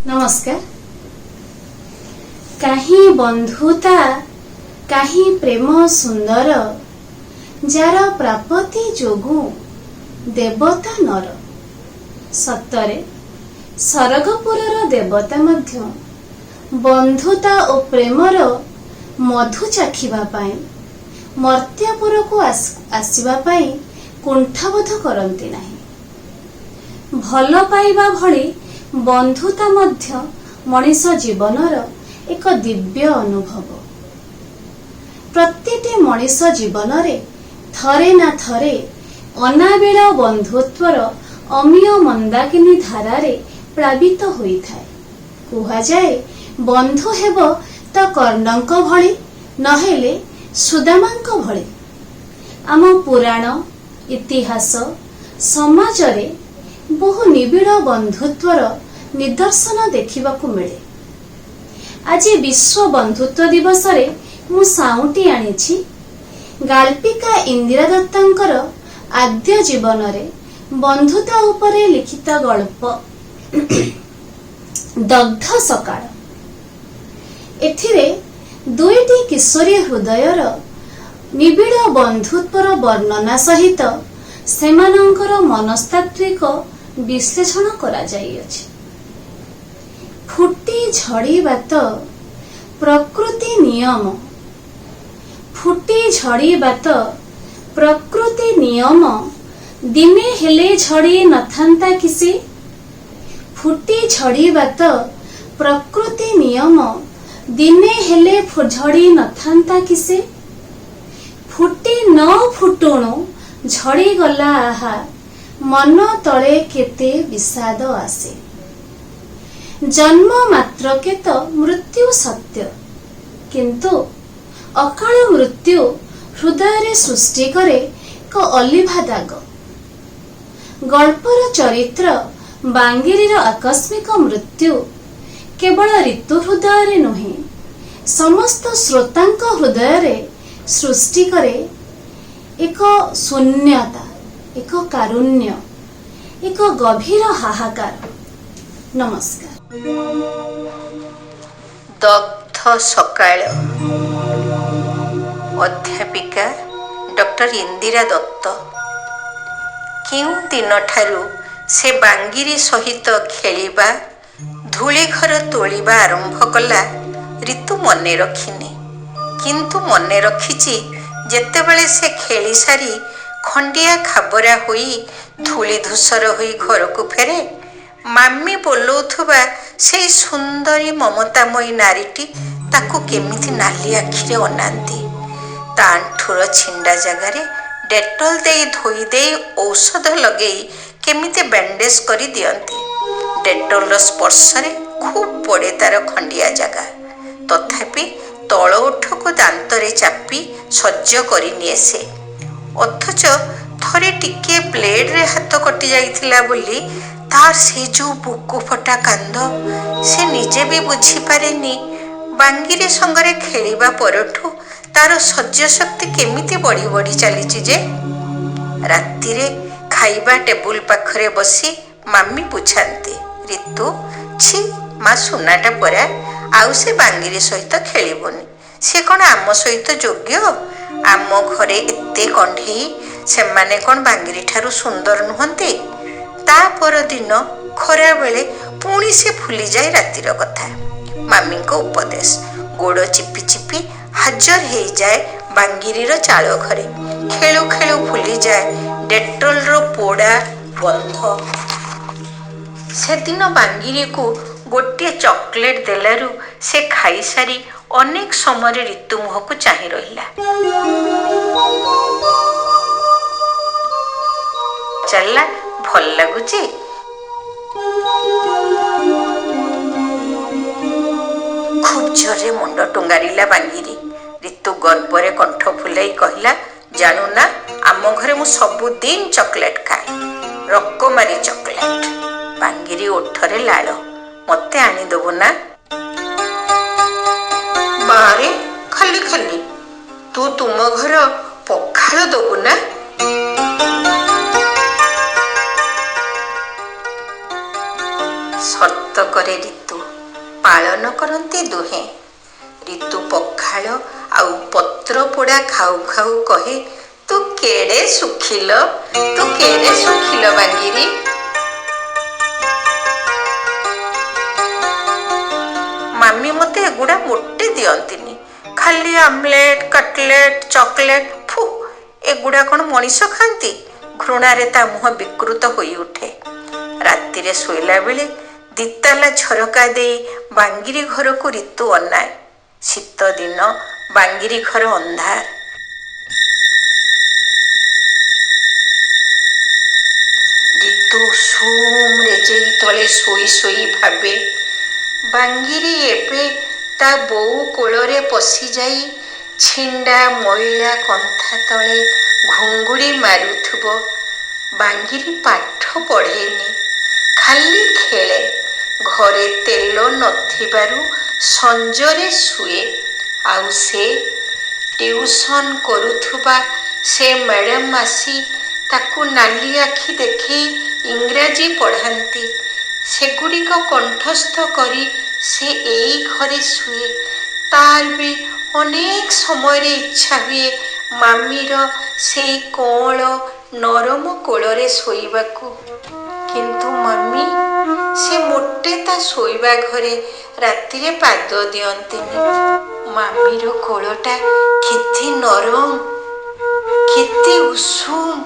नमस्कार। काहीं बंधुता काहीं प्रेम सुंदर, जार प्रापति जोगु देवता नर। सतरे सरगपुरर देवता मध्य बंधुता और प्रेमर मधु चाखिबा पाई मर्त्यपुर को आसिबा पाई कुंठाबोध करती नहीं। भल पाइबा भली बंधुता मध्य मनीष जीवनर एक दिव्य अनुभव। प्रतिटी मनीष जीवन रे थरे ना थरे अनाबिल बंधुत्वर अमीय मंदाकिनी धारारे प्लावित होइथाए। कुहा जाए बंधु हेब तो कर्णंक भली नहेले सुदामांक भली। आम पुराण इतिहास समाज रे बहु निबिड़ बंधुत्वर निदर्शन देखिबाकू मिले। आज विश्व बंधुत्व दिवस रे मु साउंटी आनिछि गाल्पिका इंदिरा दत्तांकर आद्य जीवन रे बंधुता उपरे लिखित गल्प दग्ध सकाळ। एथिरे दुईटी किशोरी हृदयर निबिड़ बंधुत्वर वर्णना सहित सेमानंकर मनस्तात्विक विश्लेषण करा जाइअछि। फुटी झड़ी बात प्रकृति नियम, फुटी झड़ी बात प्रकृति नियम, दिने हेले झड़ी नथांता किसी। फुटी झड़ी बात प्रकृति नियम, दिने हेले झड़ी नथांता किसी। फुटी न फुटुणु झड़ी गला आहा, मन तले केते विषाद आसे। जन्म मात्रके तो मृत्यु सत्य, किंतु अकाल मृत्यु हृदय रे सृष्टि करे एक अलिभा दाग। गल्पर चरित्र बांगिरीर आकस्मिक मृत्यु केवल ऋतु हृदय रे नुहे, समस्त श्रोतांक हृदय रे सृष्टि करे एक शून्यता, एक कारुण्य, एक गभीर हाहाकार। नमस्कार। दग्ध सकाळ। अध्यापिका डॉक्टर इंदिरा दत्त केउ दिन ठारू से बांगिरी सहित खेलिबा धूली घर तोलिबा आरंभ कला ऋतु मने रखिनी, किंतु मने रखिछि जेतेबेले से खेली सारी खंडिया खाबरा होई धूली धूसर होई घर को फेरे, मामी बोलौथुबा से सुंदरी ममतामयी नारीटी ताकू केमिति नाली आखिरे अनांती। ता आंठुर छिंडा जगारे डेटल देई धोई देई औषध लगेई केमिति बैंडेज करी दियंती। डेटल स्पर्श रे खूब पड़े तार खंडिया जगा, तथापि तल ओठ को दांतरे चापी सज्ज करी निए से। अथच थरे टिके ब्लेड रे हाथ कटि जाइथिला बोली तार से जो बुकु फटा कांद से निजे भी बुझी पारेनी। बांगिरी संगरे खेलिबा परठू तार सज्ज शक्ति केमिति बढ़ी बढ़ी चलीची जे। राति रे खाइबा टेबुल पाखरे बसी मामी पूछांती, ऋतु छी मा सुनाटा परा आउ से बांगिरी सहित खेलिबोनी, से कौन आम सहित योग्य? आम घरे एते कंढेई, से माने कौन बांगिरी ठारू सुंदर नुहंती? ता पर दिन खरा बेले पुणी से भूली जाए रातिर कथा। मामी को उपदेश गोड़ चिपी चिपी हाजर हो जाए बांगिरीर चाल घरे। खेलु खेलु भूली जाए डेटल रो पोड़ा बंध। से दिन बांगिरी को गोटे चॉकलेट देलारू से खाई सारी अनेक समय ऋतु मुह को चाहि रहिला। चलला भल लगुची? खूब जोरे मुंड टुंगारिला बांगिरी। ऋतु गर्भरे कंठ फुलाई कहला, जानू ना आम घरे मु सबु दिन चॉकलेट खाए, रकमारी चॉकलेट। बांगिरी ओठरे लाल, मते आनी दबो ना? बारे खाली खाली तू तुम घर पखाल दबु ना? सत ବ୍ରତ କରେ ରିତୁ, ପାଳନ କରନ୍ତି ଦୁହେଁ। ରିତୁ ପଖାଳ ଆଉ ପତ୍ର ପୋଡ଼ା ଖାଉ ଖାଉ କହେ, ତୁ କେଡ଼େ ଶୁଖିଲ, ତୁ କେଡ଼େ ଶୁଖିଲ ବାଙ୍ଗିରି। ମାମି ମତେ ଏଗୁଡ଼ା ମୋଟେ ଦିଅନ୍ତିନି, ଖାଲି ଆମଲେଟ, କଟଲେଟ, ଚକଲେଟ, ଫୁ, ଏଗୁଡ଼ା କ'ଣ ମଣିଷ ଖାଆନ୍ତି? ଘୃଣାରେ ତା ମୁହଁ ବିକୃତ ହୋଇ ଉଠେ। ରାତିରେ ଶୋଇଲା ବେଳେ ଦିତାଲା ଝରକା ଦେଇ ବାଙ୍ଗିରି ଘରକୁ ରିତୁ ଅନାଏ। ଶୀତ ଦିନ, ବାଙ୍ଗିରି ଘର ଅନ୍ଧାର। ରିତୁ ଉଷୁମ ରେଜେଇ ତଳେ ଶୋଇ ଶୋଇ ଭାବେ, ବାଙ୍ଗିରି ଏବେ ତା ବୋଉ କୋଳରେ ପଶିଯାଇ ଛିଣ୍ଡା ମଇଳା କନ୍ଥା ତଳେ ଘୁଙ୍ଗୁଡ଼ି ମାରୁଥିବ। ବାଙ୍ଗିରି ପାଠ ପଢ଼େନି, ଖାଲି ଖେଳେ। ଘରେ ତେଲ ନଥିବାରୁ ସଞ୍ଜରେ ଶୁଏ। ଆଉ ସେ ଟିଉସନ୍ କରୁଥିବା ସେ ମ୍ୟାଡ଼ାମ ଆସି ତାକୁ ନାଲି ଆଖି ଦେଖେଇ ଇଂରାଜୀ ପଢ଼ାନ୍ତି। ସେଗୁଡ଼ିକ କଣ୍ଠସ୍ଥ କରି ସେ ଏଇ ଘରେ ଶୁଏ। ତାର ବି ଅନେକ ସମୟରେ ଇଚ୍ଛା ହୁଏ ମାମିର ସେଇ କଅଁଳ ନରମ କୋଳରେ ଶୋଇବାକୁ। କିନ୍ତୁ ମାମି, ସେ ମୋଟେ ତା ଶୋଇବା ଘରେ ରାତିରେ ପାଦ ଦିଅନ୍ତିନି। ମାମିର କୋଳଟା କେତେ ନରମ, କେତେ ଉଷୁମ।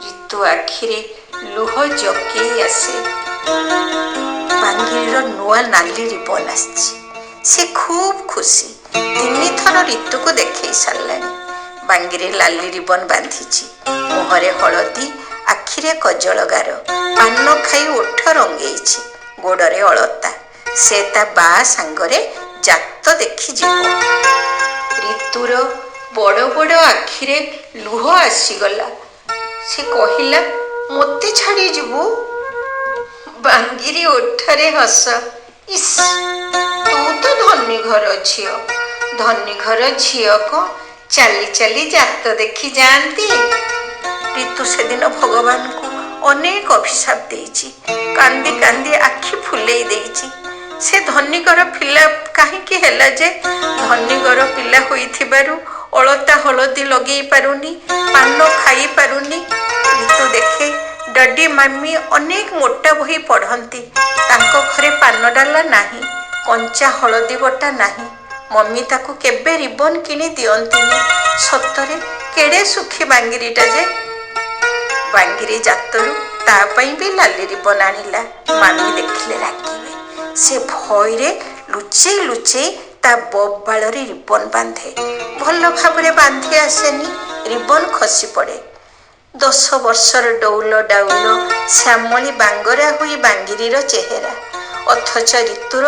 ରିତୁ ଆଖିରେ ଲୁହ ଜକେଇ ଆସେ। ବାଙ୍ଗିରିର ନୂଆ ନାଲି ରିବନ ଆସିଛି। ସେ ଖୁବ୍ ଖୁସି। 3 ଥର ରିତୁକୁ ଦେଖେଇ ସାରିଲାଣି। ବାଙ୍ଗିରି ଲାଲି ରିବନ ବାନ୍ଧିଛି। ମୁହଁରେ ହଳଦୀ, ଆଖିରେ କଜଳ ଗାର, ପାନ ଖାଇ ଓଠ ରଙ୍ଗେଇଛି, ଗୋଡ଼ରେ ଅଳତା। ସେ ତା ବାଆ ସାଙ୍ଗରେ ଜାତ ଦେଖି ଯିବ। ରିତୁର ବଡ଼ ବଡ଼ ଆଖିରେ ଲୁହ ଆସିଗଲା। ସେ କହିଲା, ମୋତେ ଛାଡ଼ି ଯିବୁ? ବାଙ୍ଗିରି ଓଠରେ ହସ। ଇସ୍, ତୁ ତ ଧନୀ ଘର ଝିଅ। ଧନୀ ଘର ଝିଅ କ'ଣ ଚାଲି ଚାଲି ଜାତ ଦେଖି ଯାଆନ୍ତି? ରିତୁ ସେଦିନ ଭଗବାନଙ୍କୁ ଅନେକ ଅଭିଶାପ ଦେଇଛି। କାନ୍ଦି କାନ୍ଦି ଆଖି ଫୁଲେଇ ଦେଇଛି। ସେ ଧନୀଘର ପିଲା କାହିଁକି ହେଲା ଯେ? ଧନୀଘର ପିଲା ହୋଇଥିବାରୁ ଅଳତା ହଳଦୀ ଲଗେଇ ପାରୁନି, ପାନ ଖାଇ ପାରୁନି। ରିତୁ ଦେଖେ ଡାଡି ମାମି ଅନେକ ମୋଟା ବହି ପଢ଼ନ୍ତି। ତାଙ୍କ ଘରେ ପାନ ଡାଲା ନାହିଁ, କଞ୍ଚା ହଳଦୀ ବଟା ନାହିଁ। ମମି ତାକୁ କେବେ ରିବନ କିଣି ଦିଅନ୍ତିନି। ସତରେ କେଡ଼େ ସୁଖୀ ବାଙ୍ଗିରିଟା ଯେ। ବାଙ୍ଗିରି ଜାତରୁ ତା ପାଇଁ ବି ଲାଲି ରିବନ ଆଣିଲା। ମାମି ଦେଖିଲେ ରାଗିବେ। ସେ ଭୟରେ ଲୁଚେଇ ଲୁଚେଇ ତା ବବ୍ ବାଳରେ ରିବନ ବାନ୍ଧେ। ଭଲ ଭାବରେ ବାନ୍ଧି ଆସେନି, ରିବନ ଖସି ପଡ଼େ। 10 ବର୍ଷର ଡଉଲ ଡାଉଲ ଶ୍ୟାମଳୀ ବାଙ୍ଗରା ହୋଇ ବାଙ୍ଗିରିର ଚେହେରା। ଅଥଚ ରିତୁର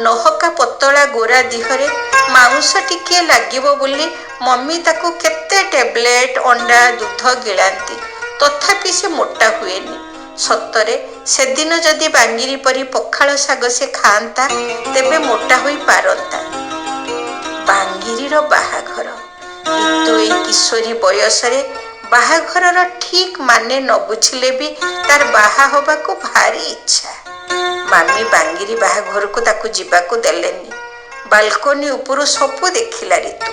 ନହକା ପତଳା ଗୋରା ଦିହରେ ମାଉଁସ ଟିକିଏ ଲାଗିବ ବୋଲି ମମି ତାକୁ କେତେ ଟେବଲେଟ, ଅଣ୍ଡା, ଦୁଧ ଗିଳାନ୍ତି। ତଥାପି ସେ ମୋଟା ହୁଏନି। ସତରେ ସେଦିନ ଯଦି ବାଙ୍ଗିରି ପରି ପଖାଳ ଶାଗ ସେ ଖାଆନ୍ତା, ତେବେ ମୋଟା ହୋଇ ପାରନ୍ତା। ବାଙ୍ଗିରିର ବାହାଘର। ରିତୁ ଏଇ କିଶୋରୀ ବୟସରେ ବାହାଘରର ଠିକ୍ ମାନେ ନ ବୁଝିଲେ ବି ତାର ବାହା ହବାକୁ ଭାରି ଇଚ୍ଛା। ମାମି ବାଙ୍ଗିରି ବାହାଘରକୁ ତାକୁ ଯିବାକୁ ଦେଲେନି। ବାଲକୋନି ଉପରୁ ସବୁ ଦେଖିଲା ରିତୁ।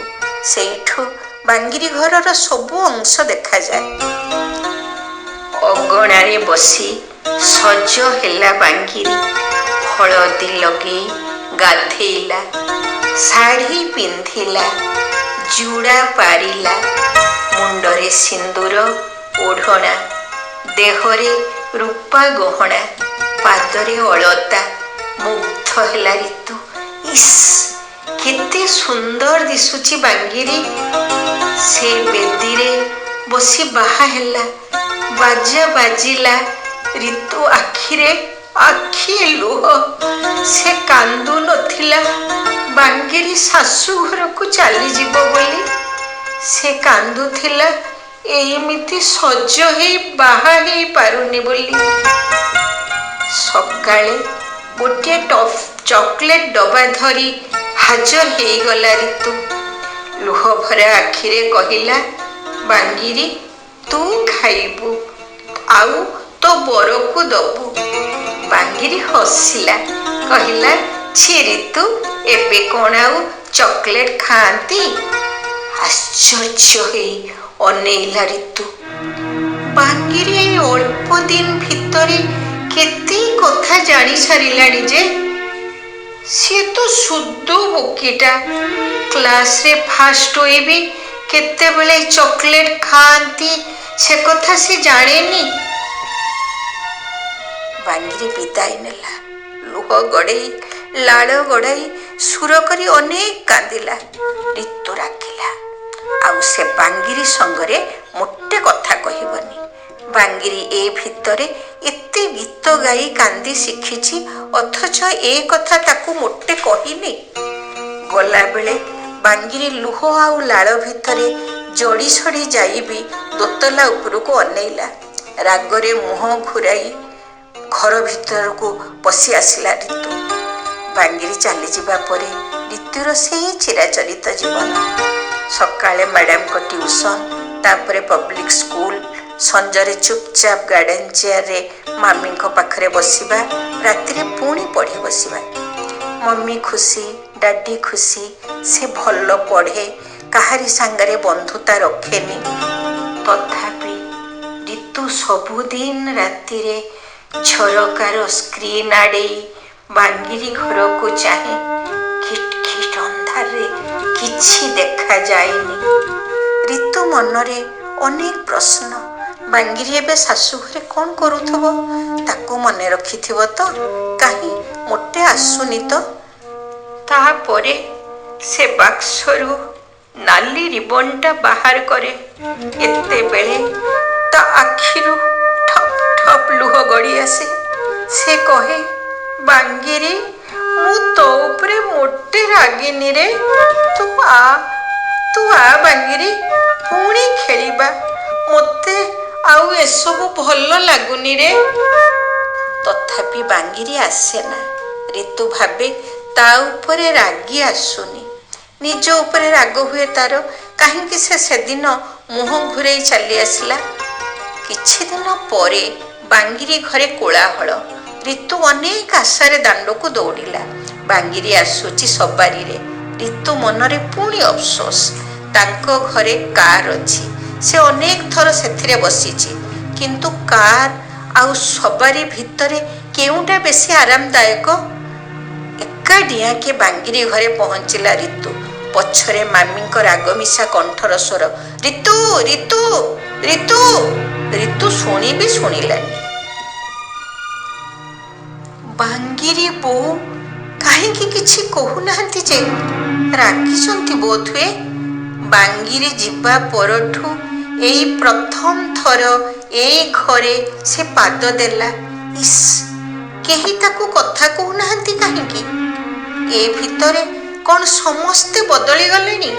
ସେଇଠୁ ବାଙ୍ଗିରି ଘରର ସବୁ ଅଂଶ ଦେଖାଯାଏ। ଅଗଣାରେ ବସି ସଜ ହେଲା ବାଙ୍ଗିରି। ହଳଦୀ ଲଗେଇ ଗାଧେଇଲା, ଶାଢ଼ୀ ପିନ୍ଧିଲା, ଜୁଡ଼ା ପାରିଲା, ମୁଣ୍ଡରେ ସିନ୍ଦୁର, ଓଢ଼ଣା, ଦେହରେ ରୂପା ଗହଣା, ପାଦରେ ଅଳତା। ମୁଗ୍ଧ ହେଲା ରିତୁ। ଇସ୍, କେତେ ସୁନ୍ଦର ଦିଶୁଛି ବାଙ୍ଗିରି। ସେ ବେଦୀରେ ବସି ବାହା ହେଲା। ବାଜା ବାଜିଲା। ରିତୁ ଆଖିରେ ଆଖିଏ ଲୁହ। ସେ କାନ୍ଦୁ ନଥିଲା ବାଙ୍ଗିରି ଶାଶୁ ଘରକୁ ଚାଲିଯିବ ବୋଲି। ସେ କାନ୍ଦୁଥିଲା ଏମିତି ସଜ ହେଇ ବାହା ହେଇ ପାରୁନି ବୋଲି। ସକାଳେ ଗୋଟିଏ ଚକଲେଟ ଡବା ଧରି ହାଜର ହେଇଗଲା ରିତୁ। ଲୁହ ଭରା ଆଖିରେ କହିଲା, ବାଙ୍ଗିରି, ତୁ ଖାଇବୁ ଆଉ ତୋ ବରକୁ ଦବୁ। ବାଙ୍ଗିରି ହସିଲା, କହିଲା, ଛି ରିତୁ, ଏବେ କଣ ଆଉ ଚକୋଲେଟ ଖାଆନ୍ତି? ଆଶ୍ଚର୍ଯ୍ୟ ହେଇ ଅନେଇଲା ରିତୁ। ବାଙ୍ଗିରି ଏଇ ଅଳ୍ପ ଦିନ ଭିତରେ କେତେ କଥା ଜାଣି ସାରିଲାଣି ଯେ। ସିଏ ତ ସୁଧ ବୋକିଟା, କ୍ଲାସରେ ଫାଷ୍ଟ ହୋଇବି କେତେବେଳେ ଚକୋଲେଟ ଖାଆନ୍ତି ସେ କଥା ସେ ଜାଣେନି। ବାଙ୍ଗିରି ବିଦାୟ ନେଲା। ଲୁହ ଗଡ଼େଇ, ଲାଳ ଗଡ଼ାଇ, ସୁର କରି ଅନେକ କାନ୍ଦିଲା। ରିତୁ ରାଗିଲା, ଆଉ ସେ ବାଙ୍ଗିରି ସଙ୍ଗରେ ମୋଟେ କଥା କହିବନି। ବାଙ୍ଗିରି ଏ ଭିତରେ ଏତେ ଗୀତ ଗାଇ କାନ୍ଦି ଶିଖିଛି, ଅଥଚ ଏ କଥା ତାକୁ ମୋଟେ କହିନି। ଗଲାବେଳେ ବାଙ୍ଗିରି ଲୁହ ଆଉ ଲାଳ ଭିତରେ ଜଡ଼ି ସଡ଼ି ଯାଇ ବି ଦୋତଲା ଉପରକୁ ଅନେଇଲା। ରାଗରେ ମୁହଁ ଘୁରାଇ ଘର ଭିତରକୁ ପଶି ଆସିଲା ରିତୁ। ବାଙ୍ଗିରି ଚାଲିଯିବା ପରେ ରିତୁର ସେଇ ଚିରାଚରିତ ଜୀବନ। ସକାଳେ ମ୍ୟାଡାମଙ୍କ ଟ୍ୟୁସନ, ତାପରେ ପବ୍ଲିକ ସ୍କୁଲ, ସଞ୍ଜରେ ଚୁପଚାପ ଗାର୍ଡେନ ଚେୟାରରେ ମାମିଙ୍କ ପାଖରେ ବସିବା, ରାତିରେ ପୁଣି ପଢ଼ି ବସିବା। ମମି ଖୁସି, ଡାଡି ଖୁସି, ସେ ଭଲ ପଢ଼େ, କାହାରି ସାଙ୍ଗରେ ବନ୍ଧୁତା ରଖେନି। ତଥାପି ରିତୁ ସବୁଦିନ ରାତିରେ ଝରକାର ସ୍କ୍ରିନ୍ ଆଡ଼େଇ ବାଙ୍ଗିରି ଘରକୁ ଚାହେଁ। ଖିଟ ଖିଟ ଅନ୍ଧାରରେ କିଛି ଦେଖାଯାଏନି। ରିତୁ ମନରେ ଅନେକ ପ୍ରଶ୍ନ। ବାଙ୍ଗିରି ଏବେ ଶାଶୁ ଘରେ କଣ କରୁଥିବ? ତାକୁ ମନେ ରଖିଥିବ ତ? କାହିଁ ମୋଟେ ଆସୁନି ତ? ତାପରେ ସେ ବାକ୍ସରୁ ନାଲି ରିବନଟା ବାହାର କରେ। ଏତେବେଳେ ତା ଆଖିରୁ ଠପ୍ ଠପ୍ ଲୁହ ଗଡ଼ି ଆସେ। ସେ କହେ, ବାଙ୍ଗିରି, ମୁଁ ତୋ ଉପରେ ମୋଟେ ରାଗିନି ରେ। ତୁ ଆ ବାଙ୍ଗିରି, ପୁଣି ଖେଳିବା। ମୋତେ ଆଉ ଏସବୁ ଭଲ ଲାଗୁନି ରେ। ତଥାପି ବାଙ୍ଗିରି ଆସେନା। ରିତୁ ଭାବେ ତା ଉପରେ ରାଗି ଆସୁନି। ନିଜ ଉପରେ ରାଗ ହୁଏ ତାର। କାହିଁକି ସେ ସେଦିନ ମୁହଁ ଘୁରେଇ ଚାଲି ଆସିଲା? କିଛି ଦିନ ପରେ ବାଙ୍ଗିରି ଘରେ କୋଳାହଳ। ରିତୁ ଅନେକ ଆଶାରେ ଦାଣ୍ଡକୁ ଦୌଡ଼ିଲା। ବାଙ୍ଗିରି ଆସୁଛି ସବାରିରେ। ରିତୁ ମନରେ ପୁଣି ଅଫସୋସ। ତାଙ୍କ ଘରେ କାର ଅଛି, ସେ ଅନେକ ଥର ସେଥିରେ ବସିଛି। କିନ୍ତୁ କାର ଆଉ ସବାରି ଭିତରେ କେଉଁଟା ବେଶୀ ଆରାମଦାୟକ? ଏକାଡିଆକେ ବାଙ୍ଗିରି ଘରେ ପହଞ୍ଚିଲା ରିତୁ। ପଛରେ ମାମିଙ୍କ ରାଗମିଶା କଣ୍ଠର ସ୍ୱର, ରିତୁ ରିତୁ ରିତୁ। ରିତୁ ଶୁଣି ବି ଶୁଣିଲାନି। ବାଙ୍ଗିରି ବୋଉ କାହିଁକି କିଛି କହୁନାହାନ୍ତି ଯେ? ରାଗିଛନ୍ତି ବୋଧହୁଏ। ବାଙ୍ଗିରି ଯିବା ପରଠୁ ଏଇ ପ୍ରଥମ ଥର ଏଇ ଘରେ ସେ ପାଦ ଦେଲା। ଇସ୍, କେହି ତାକୁ କଥା କହୁନାହାନ୍ତି କାହିଁକି? ଏ ଭିତରେ କଣ ସମସ୍ତେ ବଦଳି ଗଲେଣି?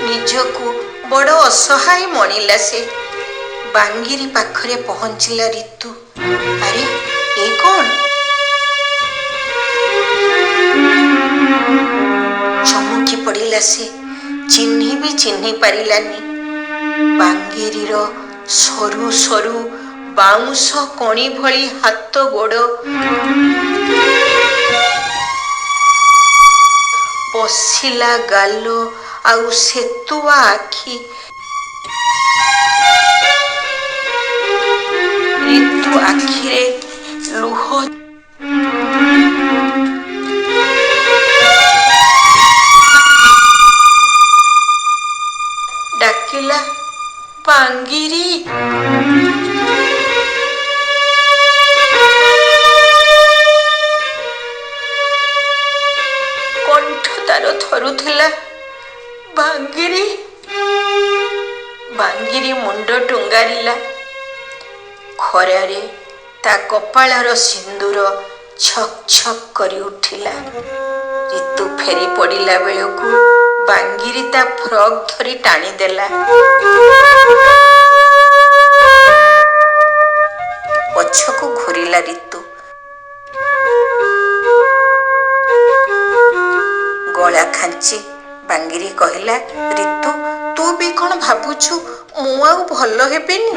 ନିଜକୁ ବଡ଼ ଅସହାୟ ମଣିଲା ସେ। ବାଙ୍ଗିରି ପାଖରେ ପହଞ୍ଚିଲା ରିତୁ। ଆରେ, ଏ କଣ? ଚମକି ପଡ଼ିଲା ସେ। ଚିହ୍ନି ବି ଚିହ୍ନି ପାରିଲାନି। ବାଙ୍ଗିରିର ସରୁ ସରୁ ବାଉଁଶ କଣି ଭଳି ହାତ ଗୋଡ଼, ପଶିଲା ଗାଲ ଆଉ ଶେତୁଆ ଆଖି। ରିତୁ ଆଖିରେ ଲୁହ ଡାକିଲା, ବାଙ୍ଗିରି। କଣ୍ଠ ତାର ଥରୁଥିଲା, ବାଙ୍ଗିରି। ବାଙ୍ଗିରି ମୁଣ୍ଡ ଟୁଙ୍ଗାରିଲା। ଖରାରେ ତା କପାଳର ସିନ୍ଦୁର ଛକ୍ ଛକ୍ କରି ଉଠିଲା। ରିତୁ ଫେରି ପଡ଼ିଲା ବେଳକୁ ବାଙ୍ଗିରି ତା ଫ୍ରକ୍ ଧରି ଟାଣିଦେଲା। ପଛକୁ ଘୂରିଲା ରିତୁ। ଗଳା ଖାଞ୍ଚି ବାଙ୍ଗିରି କହିଲା, ରିତୁ, ତୁ ବି କଣ ଭାବୁଛୁ ମୁଁ ଆଉ ଭଲ ହେବିନି?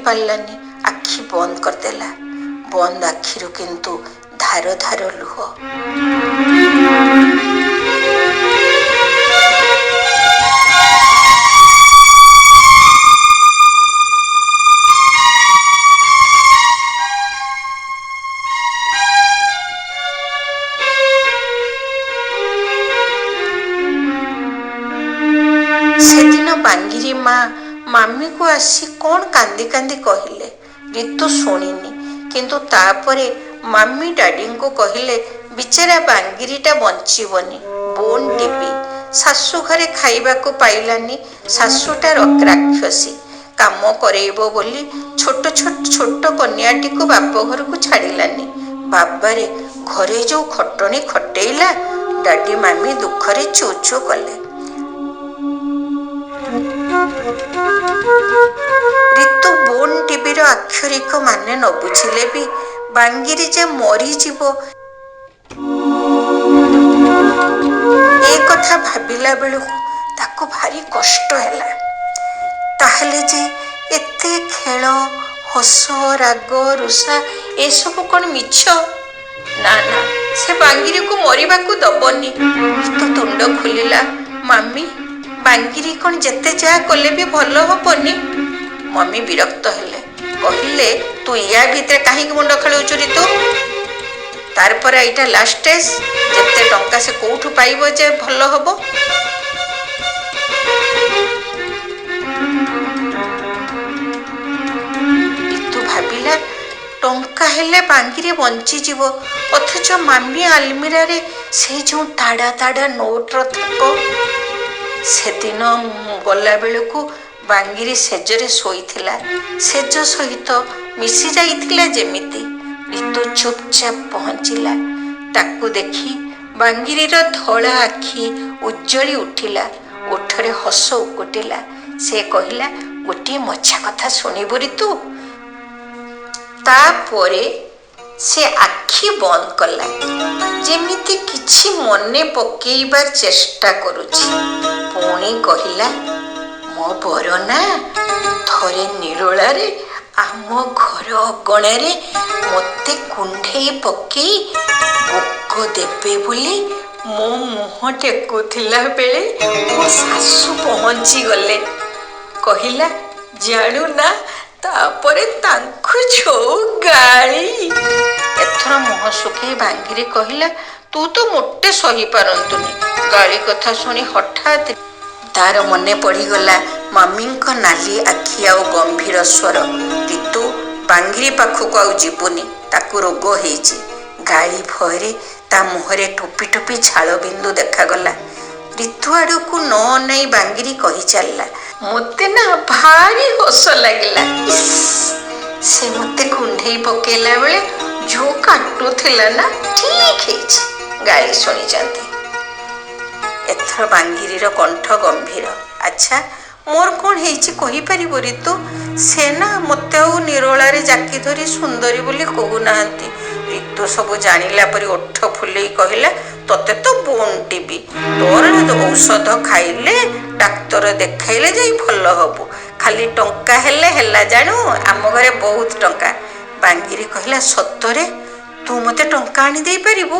ପାରିଲାନି, ଆଖି ବନ୍ଦ କରିଦେଲା। ବନ୍ଦ ଆଖିରୁ କିନ୍ତୁ ଧାର ଧାର ଲୁହ। ସେଦିନ ବାଙ୍ଗିରି ମା ମାମିକୁ ଆସି କ'ଣ କାନ୍ଦି କାନ୍ଦି କହିଲେ। ରିତୁ ଶୁଣିନି, କିନ୍ତୁ ତାପରେ ମାମି ଡାଡିଙ୍କୁ କହିଲେ ବିଚରା ବାଙ୍ଗିରିଟା ବଞ୍ଚିବନି, ବୋନ୍ ଟିବି। ଶାଶୁ ଘରେ ଖାଇବାକୁ ପାଇଲାନି, ଶାଶୁଟା ରାକ୍ଷସୀ, କାମ କରେଇବ ବୋଲି ଛୋଟ କନ୍ୟାଟିକୁ ବାପ ଘରକୁ ଛାଡ଼ିଲାନି। ବାବାରେ, ଘରେ ଯୋଉ ଖଟଣି ଖଟେଇଲା। ଡାଡି ମାମି ଦୁଃଖରେ ଚୁ ଚୁ କଲେ। ରିତୁ ବୋନ୍ ଟିବିର ଆକ୍ଷରିକ ମାନେ ନ ବୁଝିଲେ ବି ବାଙ୍ଗିରି ଯେ ମରିଯିବ ଏ କଥା ଭାବିଲା ବେଳକୁ ତାକୁ ଭାରି କଷ୍ଟ ହେଲା। ତାହେଲେ ଯେ ଏତେ ଖେଳ, ହସ, ରାଗ, ରୁଷା ଏସବୁ କ'ଣ ମିଛ? ନା ନା, ସେ ବାଙ୍ଗିରିକୁ ମରିବାକୁ ଦବନି। ରିତୁ ତୁଣ୍ଡ ଖୋଲିଲା। ମାମି, ବାଙ୍ଗିରି କ'ଣ ଯେତେ ଯାହା କଲେ ବି ଭଲ ହବନି? ମମି ବିରକ୍ତ ହେଲେ, କହିଲେ ତୁ ୟା ଭିତରେ କାହିଁକି ମୁଣ୍ଡ ଖେଳଉଛୁ ରିତୁ? ତାରପରେ ଏଇଟା ଲାଷ୍ଟ ଷ୍ଟେଜ, ଯେତେ ଟଙ୍କା ସେ କୋଉଠୁ ପାଇବ ଯେ ଭଲ ହବ? ରିତୁ ଭାବିଲା, ଟଙ୍କା ହେଲେ ବାଙ୍ଗିରି ବଞ୍ଚିଯିବ, ଅଥଚ ମାମି ଆଲମିରାରେ ସେଇ ଯେଉଁ ତାଡ଼ା ତାଡ଼ା ନୋଟର ଥାକ। ସେଦିନ ଗଲା ବେଳକୁ ବାଙ୍ଗିରି ସେଜରେ ଶୋଇଥିଲା, ସେଜ ସହିତ ମିଶି ଯାଇଥିଲା ଯେମିତି। ରିତୁ ଚୁପଚାପ ପହଞ୍ଚିଲା। ତାକୁ ଦେଖି ବାଙ୍ଗିରିର ଧଳା ଆଖି ଉଜ୍ଜଳି ଉଠିଲା, ଓଠରେ ହସ ଉକୁଟିଲା। ସେ କହିଲା, ଗୋଟିଏ ମଜା କଥା ଶୁଣିବୁ ରିତୁ? ତାପରେ ସେ ଆଖି ବନ୍ଦ କଲା, ଯେମିତି କିଛି ମନେ ପକେଇବା ଚେଷ୍ଟା କରୁଛି। ପୁଣି କହିଲା, ମୋ ବର ନା ଥରେ ନିରୋଳାରେ ଆମ ଘର ଅଗଣାରେ ମୋତେ କୁଣ୍ଢେଇ ପକେଇ ଭୋଗ ଦେବେ ବୋଲି ମୋ ମୁହଁ ଟେକୁଥିଲା ବେଳେ ମୋ ଶାଶୁ ପହଞ୍ଚିଗଲେ। କହିଲା, ଜାଣୁ ନା, ତାପରେ ତାଙ୍କୁ ଯୋଉ ଗାଳି। ଏଥର ମୁହଁ ଶୁଖେଇ ବାଙ୍ଗିରି କହିଲା, ତୁ ତ ମୋଟେ ସହିପାରନ୍ତୁନି। ଗାଳି କଥା ଶୁଣି ହଠାତ୍ ତାର ମନେ ପଡ଼ିଗଲା ମାମିଙ୍କ ନାଲି ଆଖି ଆଉ ଗମ୍ଭୀର ସ୍ୱର। ରିତୁ, ବାଙ୍ଗିରି ପାଖକୁ ଆଉ ଯିବୁନି, ତାକୁ ରୋଗ ହେଇଛି। ଗାଳି ଭୟରେ ତା ମୁହଁରେ ଟୋପି ଟୋପି ଝାଳ ବିନ୍ଦୁ ଦେଖାଗଲା। ରିତୁ ଆଡ଼କୁ ନ ଅନାଇ ବାଙ୍ଗିରି କହି ଚାଲିଲା, ମୋତେ ନା ଭାରି ହସ ଲାଗିଲା। ସେ ମୋତେ କୁଣ୍ଢେଇ ପକେଇଲା ବେଳେ ଯୋଉ କାଟୁଥିଲା ନା, ଠିକ୍ ହେଇଛି, ଗାଳି ଶୁଣିଛନ୍ତି। ଏଥର ବାଙ୍ଗିରିର କଣ୍ଠ ଗମ୍ଭୀର। ଆଚ୍ଛା, ମୋର କ'ଣ ହେଇଛି କହିପାରିବ ରିତୁ? ସେ ନା ମୋତେ ଆଉ ନିରୋଳାରେ ଜାକି ଧରି ସୁନ୍ଦରୀ ବୋଲି କହୁନାହାନ୍ତି। ରିତୁ ସବୁ ଜାଣିଲା ପରି ଓଠ ଫୁଲେଇ କହିଲା, ତତେ ତ ବୋନ୍ ଟିବି, ତୋର ଔଷଧ ଖାଇଲେ, ଡାକ୍ତର ଦେଖାଇଲେ ଯାଇ ଭଲ ହବୁ। ଖାଲି ଟଙ୍କା ହେଲେ ହେଲା, ଜାଣୁ ଆମ ଘରେ ବହୁତ ଟଙ୍କା। ବାଙ୍ଗିରି କହିଲା, ସତରେ? ତୁ ମୋତେ ଟଙ୍କା ଆଣି ଦେଇପାରିବୁ?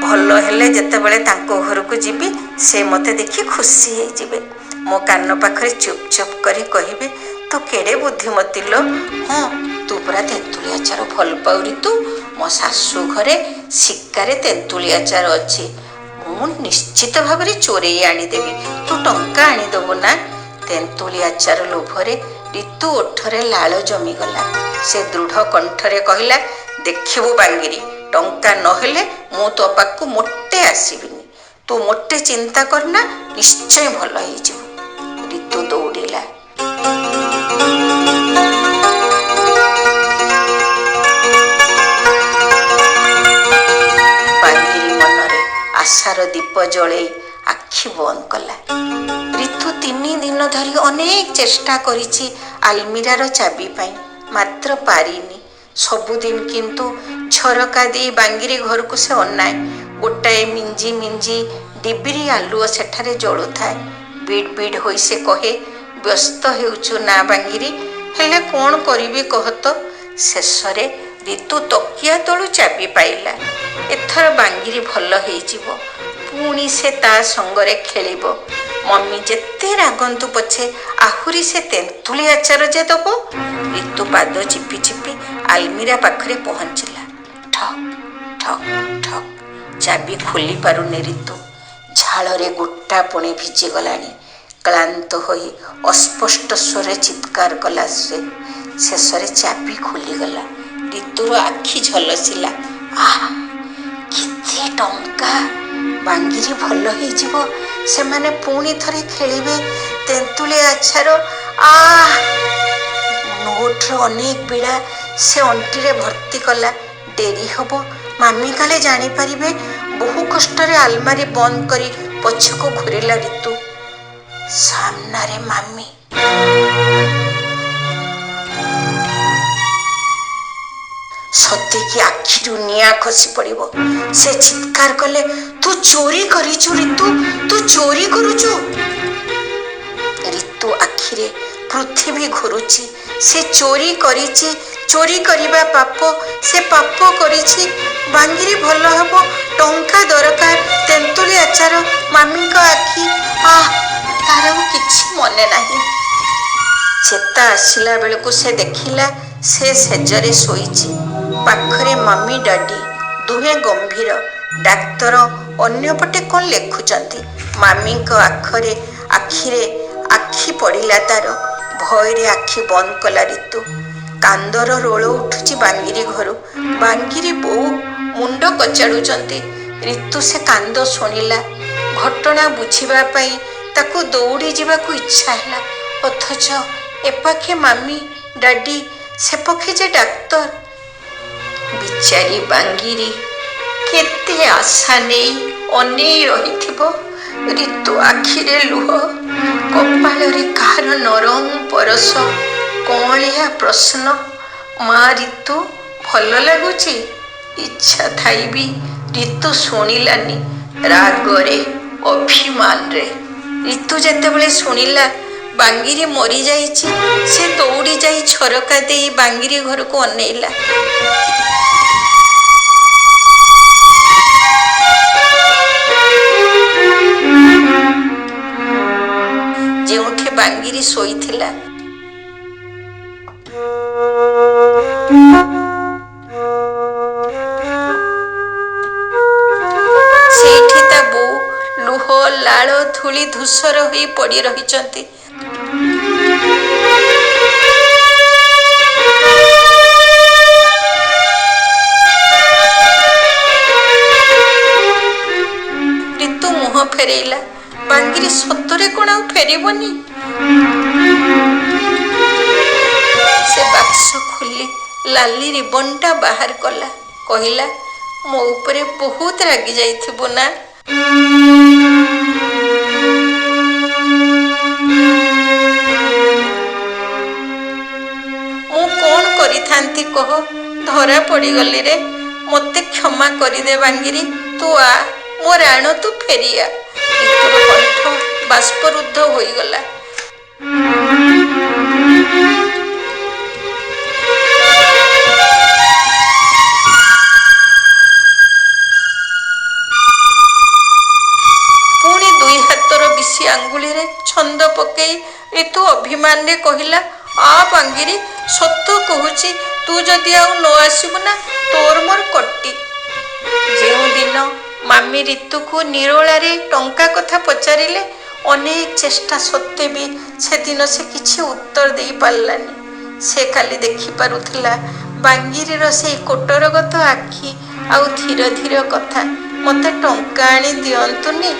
ଭଲ ହେଲେ ଯେତେବେଳେ ତାଙ୍କ ଘରକୁ ଯିବି, ସେ ମୋତେ ଦେଖି ଖୁସି ହେଇଯିବେ। ମୋ କାନ ପାଖରେ ଚୁପ୍ ଚୁପ୍ କରି କହିବେ, ତୁ କେଡ଼େ ବୁଦ୍ଧିମତୀ ଲୋ। ହଁ, ତୁ ପରା ତେନ୍ତୁଳି ଆଚାର ଭଲ ପାଉ ରିତୁ। ମୋ ଶାଶୁ ଘରେ ଶିକାରେ ତେନ୍ତୁଳି ଆଚାର ଅଛି, ମୁଁ ନିଶ୍ଚିତ ଭାବରେ ଚୋରେଇ ଆଣିଦେବି, ତୁ ଟଙ୍କା ଆଣିଦେବୁ ନା? ତେନ୍ତୁଳି ଆଚାର ଲୋଭରେ ରିତୁ ଓଠରେ ଲାଳ ଜମିଗଲା। ସେ ଦୃଢ଼ କଣ୍ଠରେ କହିଲା, ଦେଖିବୁ ବାଙ୍ଗିରି, ଟଙ୍କା ନହେଲେ ମୁଁ ତୋ ପାଖକୁ ମୋଟେ ଆସିବିନି। ତୁ ମୋଟେ ଚିନ୍ତା କରନା, ନିଶ୍ଚୟ ଭଲ ହେଇଯିବ। ରିତୁ ଦୌଡ଼ିଲା। ବାଙ୍ଗିରି ମନରେ ଆଶାର ଦୀପ ଜଳେଇ ଆଖି ବନ୍ଦ କଲା। ରିତୁ 3 ଦିନ ଧରି ଅନେକ ଚେଷ୍ଟା କରିଛି ଆଲମିରାର ଚାବି ପାଇଁ, ମାତ୍ର ପାରିନି। ସବୁଦିନ କିନ୍ତୁ ଝରକା ଦେଇ ବାଙ୍ଗିରି ଘରକୁ ସେ ଅନାଏ। ଗୋଟାଏ ମିଞ୍ଜି ମିଞ୍ଜି ଡିବିରି ଆଲୁଅ ସେଠାରେ ଜଳୁଥାଏ। ବିଡ଼ ବିଡ଼ ହୋଇ ସେ କହେ, ବ୍ୟସ୍ତ ହେଉଛୁ ନା ବାଙ୍ଗିରି? ହେଲେ କ'ଣ କରିବି କହ ତ? ଶେଷରେ ରିତୁ ତକିଆ ତଳୁ ଚାବି ପାଇଲା। ଏଥର ବାଙ୍ଗିରି ଭଲ ହେଇଯିବ, ପୁଣି ସେ ତା ସଙ୍ଗରେ ଖେଳିବ। ମମି ଯେତେ ରାଗନ୍ତୁ ପଛେ ଆହୁରି ସେ ତେନ୍ତୁଳି ଆଚାର ଯେ ଦବ। ରିତୁ ପାଦ ଚିପି ଚିପି ଆଲମିରା ପାଖରେ ପହଞ୍ଚିଲା। ଠକ୍ ଠକ୍ ଠକ୍, ଚାବି ଖୋଲି ପାରୁନି ରିତୁ। ଝାଳରେ ଗୋଟା ପୁଣି ଭିଜିଗଲାଣି। କ୍ଳାନ୍ତ ହୋଇ ଅସ୍ପଷ୍ଟ ସ୍ୱରରେ ଚିତ୍କାର କଲା ସେ। ଶେଷରେ ଚାବି ଖୋଲିଗଲା। ରିତୁର ଆଖି ଝଲସିଲା। ଆହା, କେତେ ଟଙ୍କା! ବାଙ୍ଗିରି ଭଲ ହେଇଯିବ, ସେମାନେ ପୁଣି ଥରେ ଖେଳିବେ ତେନ୍ତୁଳି ଆଚାର। ନୋଟର ଅନେକ ବିଡ଼ା ସେ ଅଣ୍ଟିରେ ଭର୍ତ୍ତି କଲା। ଡେରି ହବ, ମାମି କାଳେ ଜାଣିପାରିବେ। ବହୁ କଷ୍ଟରେ ଆଲମାରି ବନ୍ଦ କରି ପଛକୁ ଘୂରିଲା ରିତୁ। ସାମ୍ନାରେ ମାମି। ସତେକି ଆଖିରୁ ନିଆଁ ଖସି ପଡ଼ିବ। ସେ ଚିତ୍କାର କଲେ, ତୁ ଚୋରି କରିଛୁ ରିତୁ, ତୁ ଚୋରି କରୁଛୁ। ରିତୁ ଆଖିରେ ପୃଥିବୀ ଘୁରୁଛି। ସେ ଚୋରି କରିଛି, ଚୋରି କରିବା ପାପ, ସେ ପାପ କରିଛି। ବାଙ୍ଗିରି ଭଲ ହେବ, ଟଙ୍କା ଦରକାର, ତେନ୍ତୁଳି ଆଚାର, ମାମିଙ୍କ ଆଖି। ତାର ଆଉ କିଛି ମନେ ନାହିଁ। ଚେତା ଆସିଲା ବେଳକୁ ସେ ଦେଖିଲା ସେ ସେଜରେ ଶୋଇଛି। ପାଖରେ ମମି ଡାଡି, ଦୁହେଁ ଗମ୍ଭୀର। ଡାକ୍ତର ଅନ୍ୟପଟେ କ'ଣ ଲେଖୁଛନ୍ତି। ମାମିଙ୍କ ଆଖିରେ ଆଖି ପଡ଼ିଲା ତାର। ଭୟରେ ଆଖି ବନ୍ଦ କଲା ରିତୁ। କାନ୍ଦର ରୋଳ ଉଠୁଛି ବାଙ୍ଗିରି ଘରୁ। ବାଙ୍ଗିରି ବୋଉ ମୁଣ୍ଡ କଚାଡ଼ୁଛନ୍ତି। ରିତୁ ସେ କାନ୍ଦ ଶୁଣିଲା। ଘଟଣା ବୁଝିବା ପାଇଁ ତାକୁ ଦୌଡ଼ି ଯିବାକୁ ଇଚ୍ଛା ହେଲା। ଅଥଚ ଏପାଖେ ମାମି ଡାଡି, ସେପକ୍ଷେ ଯେ ଡାକ୍ତର। ବିଚାରୀ ବାଙ୍ଗିରି କେତେ ଆଶା ନେଇ ଅନେଇ ରହିଥିବ। ରିତୁ ଆଖିରେ ଲୁହ, କପାଳରେ କାହାର ନରମ ପରଶ, କଅଁଳିଆ ପ୍ରଶ୍ନ। ମା ରିତୁ, ଭଲ ଲାଗୁଛି? ଇଚ୍ଛା ଥାଇ ବି ରିତୁ ଶୁଣିଲାନି। ରାଗରେ, ଅଭିମାନରେ। ରିତୁ ଯେତେବେଳେ ଶୁଣିଲା ବାଙ୍ଗିରି ମରିଯାଇଛି, ସେ ଦୌଡ଼ି ଯାଇ ଝରକା ଦେଇ ବାଙ୍ଗିରି ଘରକୁ ଅନେଇଲା। ଯେଉଁଠି ବାଙ୍ଗିରି ଶୋଇଥିଲା ସେଇଠି ତା ବୋଉ ଲୁହ, ଲାଳ, ଧୂଳି ଧୂସର ହୋଇ ପଡ଼ି ରହିଛନ୍ତି। ରିତୁ ମୁହଁ ଫେରେଇଲା। ବାଙ୍ଗିରି ସତରେ କ'ଣ ଆଉ ଫେରିବନି? ସେ ବାକ୍ସ ଖୋଲି ଲାଲି ରିବନଟା ବାହାର କଲା। କହିଲା, ମୋ ଉପରେ ବହୁତ ରାଗି ଯାଇଥିବୁ ନା? ମୁଁ କ'ଣ କରିଥାନ୍ତି କହ? ଧରା ପଡ଼ିଗଲି ରେ। ମୋତେ କ୍ଷମା କରିଦେ ବାଙ୍ଗିରି। ତୁ ଆ, ମୋ ରାଣ, ତୁ ଫେରିଆ। ରିତୁର କଣ୍ଠ ବାଷ୍ପରୁଦ୍ଧ ହୋଇଗଲା। ପୁଣି ଦୁଇ ହାତର ବିଶି ଆଙ୍ଗୁଳିରେ ଛନ୍ଦ ପକେଇ ରିତୁ ଅଭିମାନରେ କହିଲା, ବାଙ୍ଗିରି, ସତ କହୁଛି, ତୁ ଯଦି ଆଉ ନ ଆସିବୁ ନା, ତୋର ମୋର କଟି। ଯେଉଁଦିନ ମାମି ରିତୁକୁ ନିରୋଳାରେ ଟଙ୍କା କଥା ପଚାରିଲେ, ଅନେକ ଚେଷ୍ଟା ସତ୍ତ୍ୱେ ବି ସେଦିନ ସେ କିଛି ଉତ୍ତର ଦେଇ ପାରିଲାନି। ସେ ଖାଲି ଦେଖିପାରୁଥିଲା ବାଙ୍ଗିରିର ସେଇ କୋଟରଗତ ଆଖି ଆଉ ଧୀର ଧୀର କଥା। ମୋତେ ଟଙ୍କା ଆଣି ଦିଅନ୍ତୁନି।